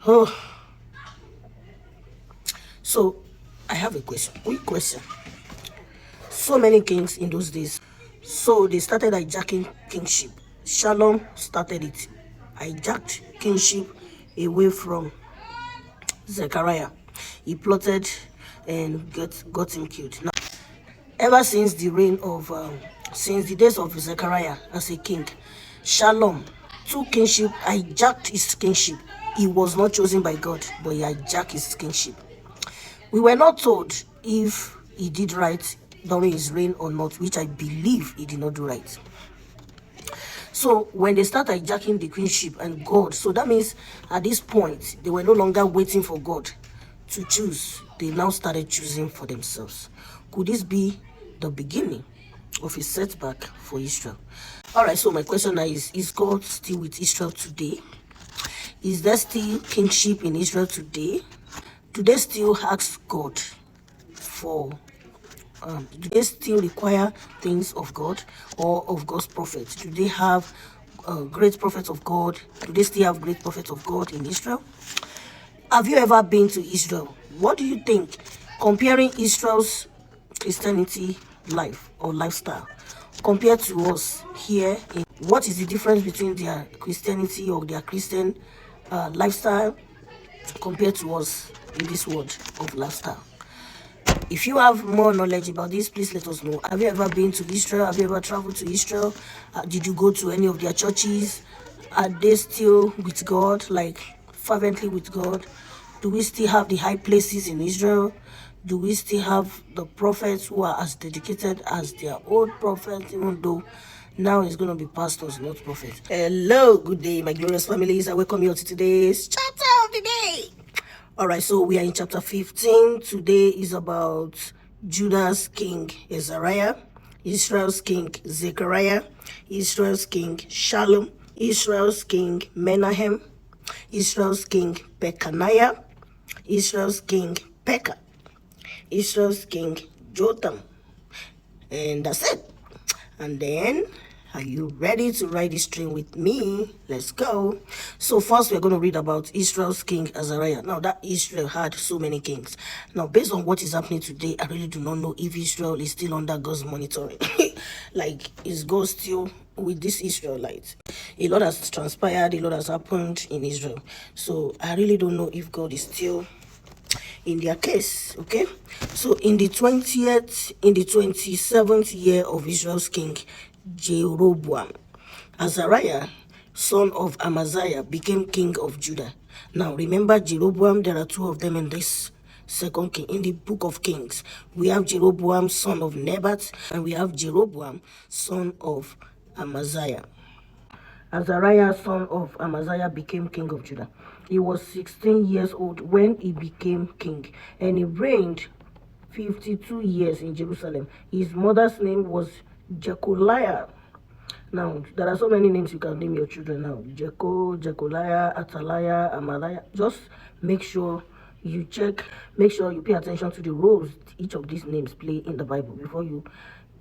Oh, so I have a question. Quick question. So many kings in those days. So they started hijacking kingship. Shalom started it. Hijacked kingship away from Zechariah. He plotted and got him killed. Now, ever since since the days of Zechariah as a king, Shalom took kingship, hijacked his kingship. He was not chosen by God, but he hijacked his kingship. We were not told if he did right during his reign or not, which I believe he did not do right. So when they start hijacking the queenship and God, so that means at this point, they were no longer waiting for God to choose. They now started choosing for themselves. Could this be the beginning of a setback for Israel? All right, so my question now is God still with Israel today? Is there still kingship in Israel today? Do they still ask God for do they still require things of God or of God's prophets? Do they have great prophets of God? Do they still have great prophets of God in Israel? Have you ever been to Israel? What do you think? Comparing Israel's Christianity life or lifestyle compared to us here, what is the difference between their Christianity or their Christian lifestyle compared to us in this world of lifestyle? If you have more knowledge about this, please let us know. Have you ever been to Israel? Have you ever traveled to Israel? Did you go to any of their churches? Are they still with God, like fervently with God? Do we still have the high places in Israel? Do we still have the prophets who are as dedicated as their old prophets, even though now it's going to be pastors, not prophets? Hello, good day, my glorious families. I welcome you to today's chapter of the day. All right, so we are in chapter 15. Today is about Judah's king Azariah, Israel's king Zechariah, Israel's king Shalom, Israel's king Menahem, Israel's king Pekaniah, Israel's king Pekah, Israel's king Jotham. And that's it. And then, are you ready to ride this train with me? Let's go. So first we're going to read about Israel's king Azariah. Now that Israel had so many kings. Now based on what is happening today, I really do not know if Israel is still under God's monitoring. Like, is God still with these Israelites? A lot has transpired, a lot has happened in Israel. So I really don't know if God is still in their case. Okay, so in the 27th year of Israel's king Jeroboam, Azariah, son of Amaziah, became king of Judah. Now remember Jeroboam, there are two of them in this second king. In the book of Kings, we have Jeroboam, son of Nebat, and we have Jeroboam, son of Amaziah. Azariah, son of Amaziah, became king of Judah. He was 16 years old when he became king, and he reigned 52 years in Jerusalem. His mother's name was Jecoliah. Now, there are so many names you can name your children now. Jecoliah, Ataliah, Amaliah. Just make sure you check, make sure you pay attention to the roles each of these names play in the Bible before you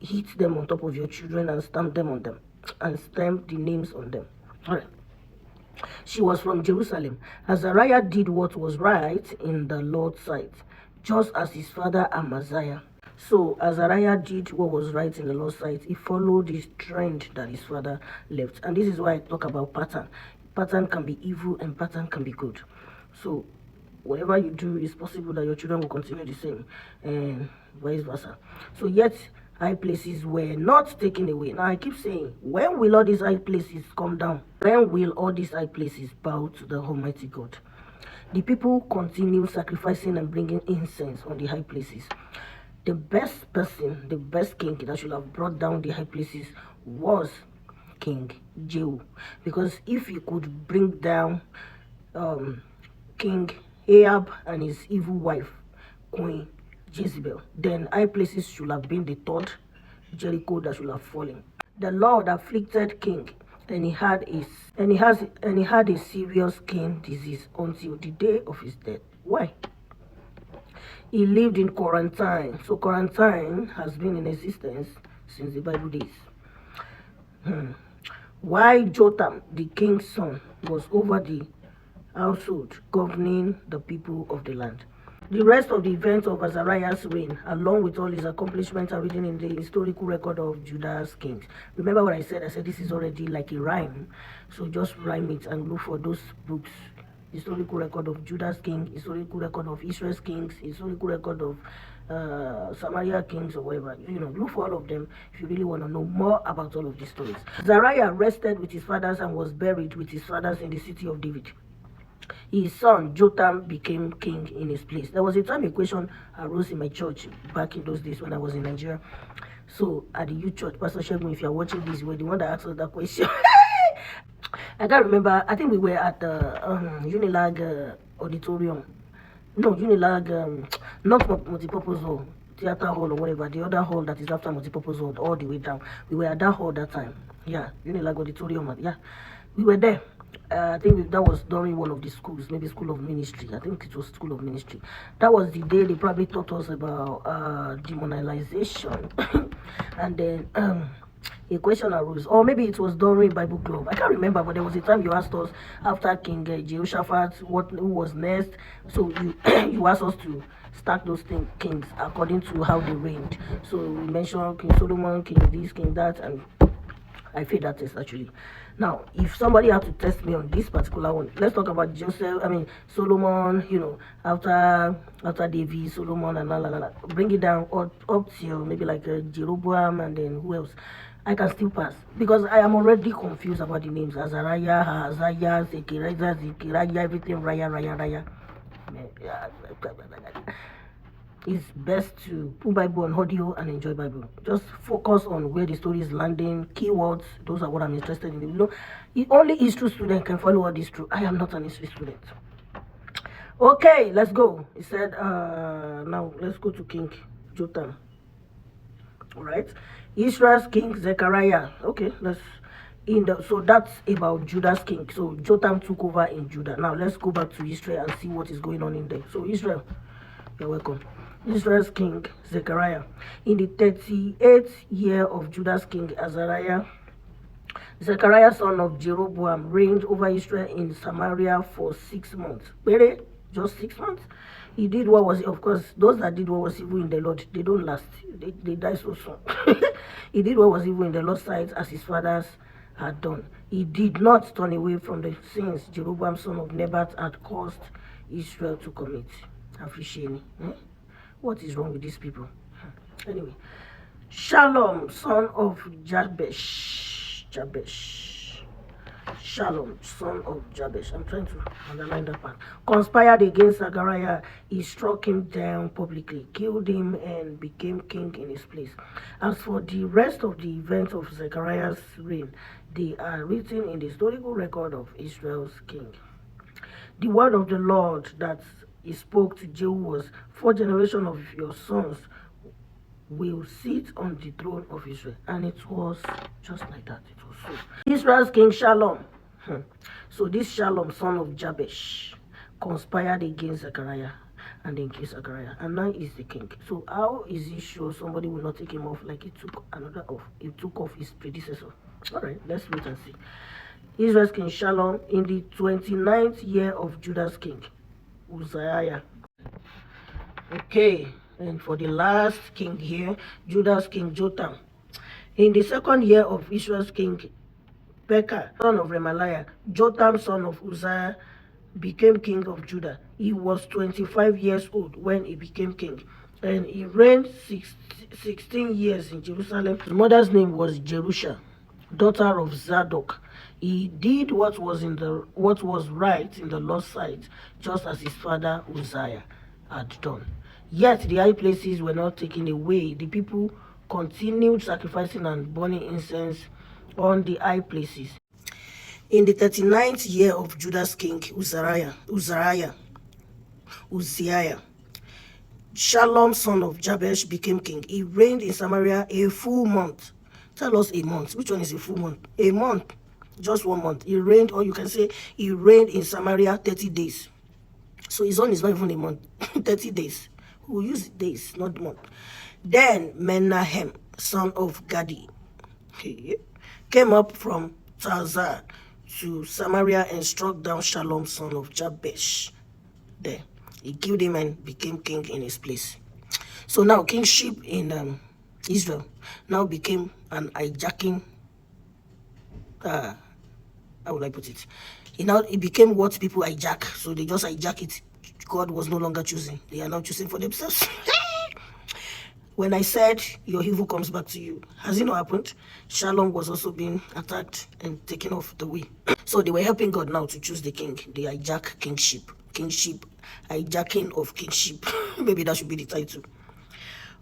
hit them on top of your children and stamp them on them and stamp the names on them. All right. She was from Jerusalem. Azariah did what was right in the Lord's sight, just as his father Amaziah. So Azariah did what was right in the Lord's sight. He followed his trend that his father left. And this is why I talk about pattern. Pattern can be evil and pattern can be good. So whatever you do, it's possible that your children will continue the same and vice versa. So yet high places were not taken away. Now I keep saying, when will all these high places come down? When will all these high places bow to the Almighty God? The people continue sacrificing and bringing incense on the high places. The best person, the best king that should have brought down the high places was King Jehu. Because if he could bring down King Ahab and his evil wife, Queen Jezebel, then high places should have been the third Jericho that should have fallen. The Lord afflicted king, and he had a serious skin disease until the day of his death. Why? He lived in quarantine. So quarantine has been in existence since the Bible days. Why Jotham, the king's son, was over the household, governing the people of the land. The rest of the events of Azariah's reign, along with all his accomplishments, are written in the historical record of Judah's kings. Remember what I said? I said this is already like a rhyme. So just rhyme it and look for those books. Historical record of Judah's king, historical record of Israel's kings, historical record of Samaria kings or whatever. Look for all of them if you really want to know more about all of these stories. Azariah rested with his fathers and was buried with his fathers in the city of David. His son Jotham became king in his place. There was a time a question arose in my church back in those days when I was in Nigeria. So at the youth church, Pastor Shegun, if you are watching this, you were the one that asked us that question. I can't remember. I think we were at the Unilag auditorium. No, Unilag, not multipurpose hall, theater hall or whatever. The other hall that is after multipurpose hall, all the way down. We were at that hall that time. Yeah, Unilag auditorium. Yeah, we were there. I think that was during one of the schools, maybe School of Ministry. I think it was School of Ministry. That was the day they probably taught us about demonization. And then a question arose, or maybe it was during Bible Club. I can't remember, but there was a time you asked us after King Jehoshaphat who was next. So you you asked us to stack those kings according to how they reigned. So we mentioned King Solomon, King this, King that, and I failed that test actually. Now, if somebody had to test me on this particular one, let's talk about Solomon, after David, Solomon, and la. Bring it down up till maybe like Jeroboam, and then who else? I can still pass because I am already confused about the names. Azariah, Hazahiah, Zechariah, everything, Raya. It's best to put Bible on audio and enjoy Bible. Just focus on where the story is landing, keywords. Those are what I'm interested in. Only history student can follow all this through. I am not an history student. Okay, let's go. He said, now let's go to King Jotham. All right, Israel's king Zechariah. Okay, so that's about Judah's king. So Jotham took over in Judah. Now let's go back to Israel and see what is going on in there. So Israel, you're welcome. Israel's king Zechariah. In the 38th year of Judah's king Azariah, Zechariah son of Jeroboam reigned over Israel in Samaria for 6 months. Really? Just 6 months? He did what was, of course, those that did what was evil in the Lord, they don't last. They die so soon. He did what was evil in the Lord's sight as his fathers had done. He did not turn away from the sins Jeroboam son of Nebat had caused Israel to commit. Appreciate me. What is wrong with these people? Anyway, Shalom, son of Jabesh. Shalom, son of Jabesh. I'm trying to underline that part. Conspired against Zechariah. He struck him down publicly, killed him, and became king in his place. As for the rest of the events of Zechariah's reign, they are written in the historical record of Israel's king. The word of the Lord that he spoke to Jehu was, 4 generations of your sons will sit on the throne of Israel. And it was just like that. It was so. Israel's king Shalom. So this Shalom, son of Jabesh, conspired against Zechariah and then killed Zechariah. And now he's the king. So how is he sure somebody will not take him off like he took another off? He took off his predecessor. All right, let's wait and see. Israel's king Shalom in the 29th year of Judah's king Uzziah. Okay, and for the last king here, Judah's king Jotham. In the 2nd year of Israel's king Pekah, son of Remaliah, Jotham, son of Uzziah, became king of Judah. He was 25 years old when he became king, and he reigned 16 years in Jerusalem. His mother's name was Jerusha, daughter of Zadok. He did what was right in the Lord's sight, just as his father Uzziah had done. Yet the high places were not taken away. The people continued sacrificing and burning incense on the high places. In the 39th year of Judah's king Uzziah, Shalom, son of Jabesh, became king. He reigned in Samaria a full month. Tell us a month. Which one is a full month? A month. Just 1 month. He reigned, or you can say he reigned in Samaria 30 days. So his own is not even a month. 30 days. We'll use days, not month. Then Menahem, son of Gadi, came up from Tazar to Samaria and struck down Shalom, son of Jabesh there. He killed him and became king in his place. So now kingship in Israel now became an hijacking, how would I put it? It became what people hijack. So they just hijack it. God was no longer choosing. They are now choosing for themselves. When I said your evil comes back to you, has it not happened? Shalom was also being attacked and taken off the way. So they were helping God now to choose the king. They hijack kingship. Kingship, hijacking of kingship. Maybe that should be the title.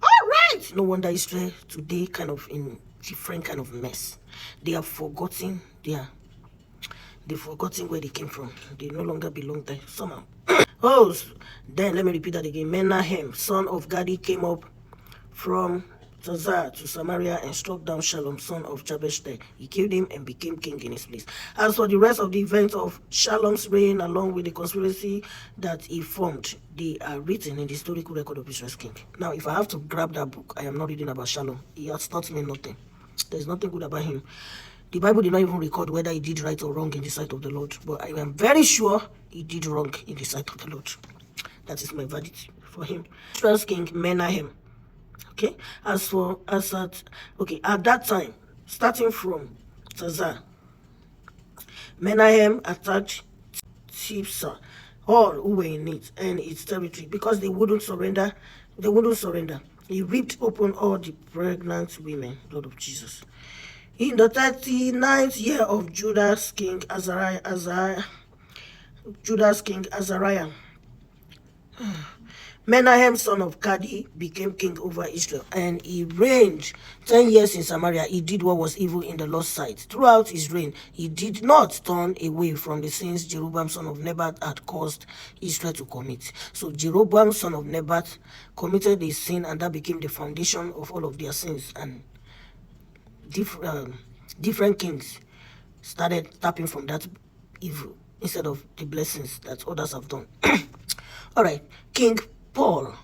All right. No wonder Israel today kind of in different kind of mess. They have forgotten they've forgotten where they came from. They no longer belong there somehow. Oh, then let me repeat that again. Menahem, son of Gadi, came up from Tazar to Samaria and struck down Shalom, son of Jabesh there. He killed him and became king in his place. As for the rest of the events of Shalom's reign, along with the conspiracy that he formed, they are written in the historical record of Israel's king. Now, if I have to grab that book, I am not reading about Shalom. He has taught me nothing. There's nothing good about him. The Bible did not even record whether he did right or wrong in the sight of the Lord. But I am very sure he did wrong in the sight of the Lord. That is my verdict for him. Israel's king, Menahem. Okay, at that time, starting from Tazar, Menahem attacked Tipsah, all who were in it and its territory, because they wouldn't surrender. He ripped open all the pregnant women, Lord of Jesus. In the 39th year of Judah's king Azariah, Menahem, son of Gadi, became king over Israel, and he reigned 10 years in Samaria. He did what was evil in the Lord's sight. Throughout his reign, he did not turn away from the sins Jeroboam, son of Nebat, had caused Israel to commit. So Jeroboam, son of Nebat, committed a sin, and that became the foundation of all of their sins. And different kings started tapping from that evil instead of the blessings that others have done. All right, King Pul.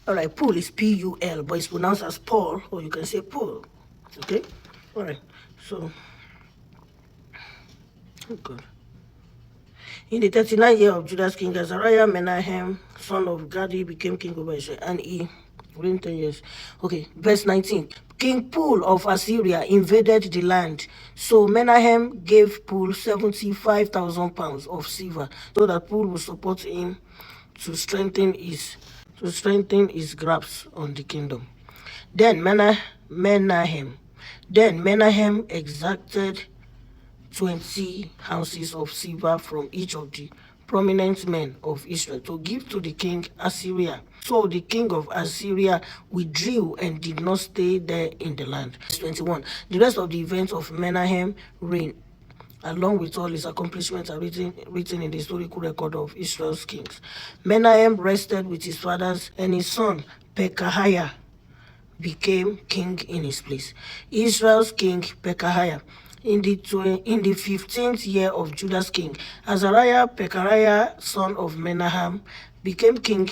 All right, Pul is P-U-L, but it's pronounced as Paul, or you can say Pul. Okay? All right, so, oh God. In the 39th year of Judah's king Azariah, Menahem, son of Gadi, became king over Israel, and he reigned 10 years. Okay, verse 19. King Pul of Assyria invaded the land. So Menahem gave Pul 75,000 pounds of silver, so that Pul would support him to strengthen his grasp on the kingdom. Then Menahem exacted 20 ounces of silver from each of the prominent men of Israel to give to the king Assyria. So the king of Assyria withdrew and did not stay there in the land. Verse 21. The rest of the events of Menahem reign, along with all his accomplishments, are written in the historical record of Israel's kings. Menahem rested with his fathers, and his son Pekahiah became king in his place. Israel's king Pekahiah. In the 15th year of Judah's king Azariah, Pekahiah, son of Menahem, became king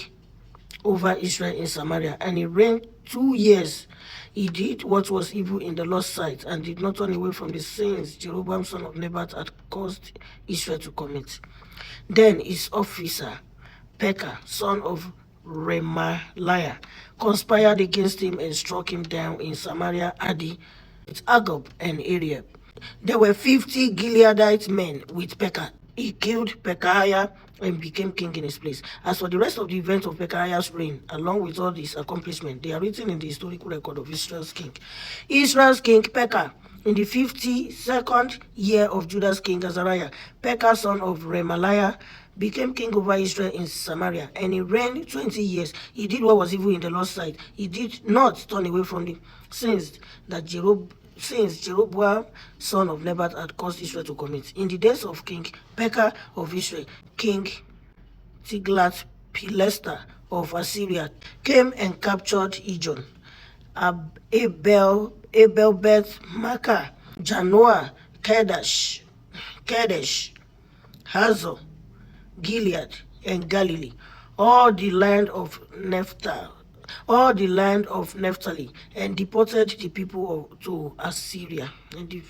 over Israel in Samaria, and he reigned 2 years. He did what was evil in the Lord's sight, and did not turn away from the sins Jeroboam, son of Nebat, had caused Israel to commit. Then his officer Pekah, son of Remaliah, conspired against him and struck him down in Samaria, Adi, with Agab and Ariab. There were 50 Gileadite men with Pekah. He killed Pekahiah and became king in his place. As for the rest of the events of Pekahiah's reign, along with all his accomplishments, they are written in the historical record of Israel's king. Israel's king Pekah. In the 52nd year of Judah's king Azariah, Pekah, son of Remaliah, became king over Israel in Samaria, and he reigned 20 years. He did what was evil in the Lord's sight. He did not turn away from the sins that Jeroboam, son of Nebat, had caused Israel to commit. In the days of King Pekah of Israel, King Tiglath-Pileser of Assyria came and captured Ijon, Abel-Beth-Maachah, Janoah, Kadesh, Hazor, Gilead, and Galilee, all the land of Naphtali, and deported the people to Assyria. And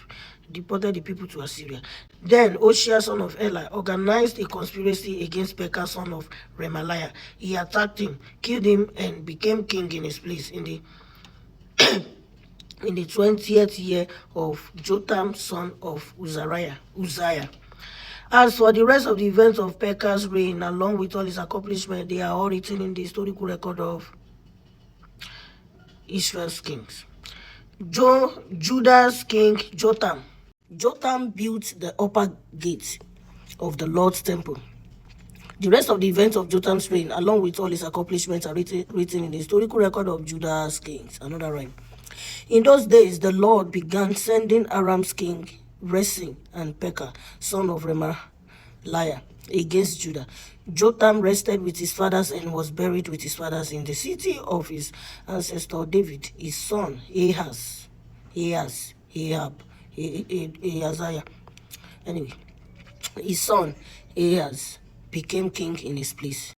deported the people to Assyria. Then Hoshea, son of Eli, organized a conspiracy against Pekah, son of Remaliah. He attacked him, killed him, and became king in his place in the 20th year of Jotham, son of Uzziah. As for the rest of the events of Pekah's reign, along with all his accomplishments, they are all written in the historical record of Israel's kings. Judah's king Jotham. Jotham built the upper gate of the Lord's temple. The rest of the events of Jotham's reign, along with all his accomplishments, are written in the historical record of Judah's kings. Another rhyme. In those days, the Lord began sending Aram's king Rezin and Pekah, son of Remaliah, against Judah. Jotham rested with his fathers and was buried with his fathers in the city of his ancestor David. His son Ahaziah. Anyway, his son Ahaz became king in his place.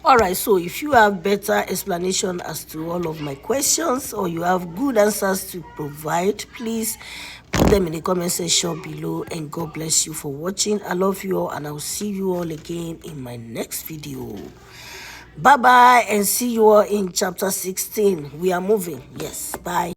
Alright, so if you have better explanation as to all of my questions, or you have good answers to provide, please put them in the comment section below, and God bless you for watching. I love you all, and I'll see you all again in my next video. Bye bye, and see you all in chapter 16. We are moving. Yes, bye.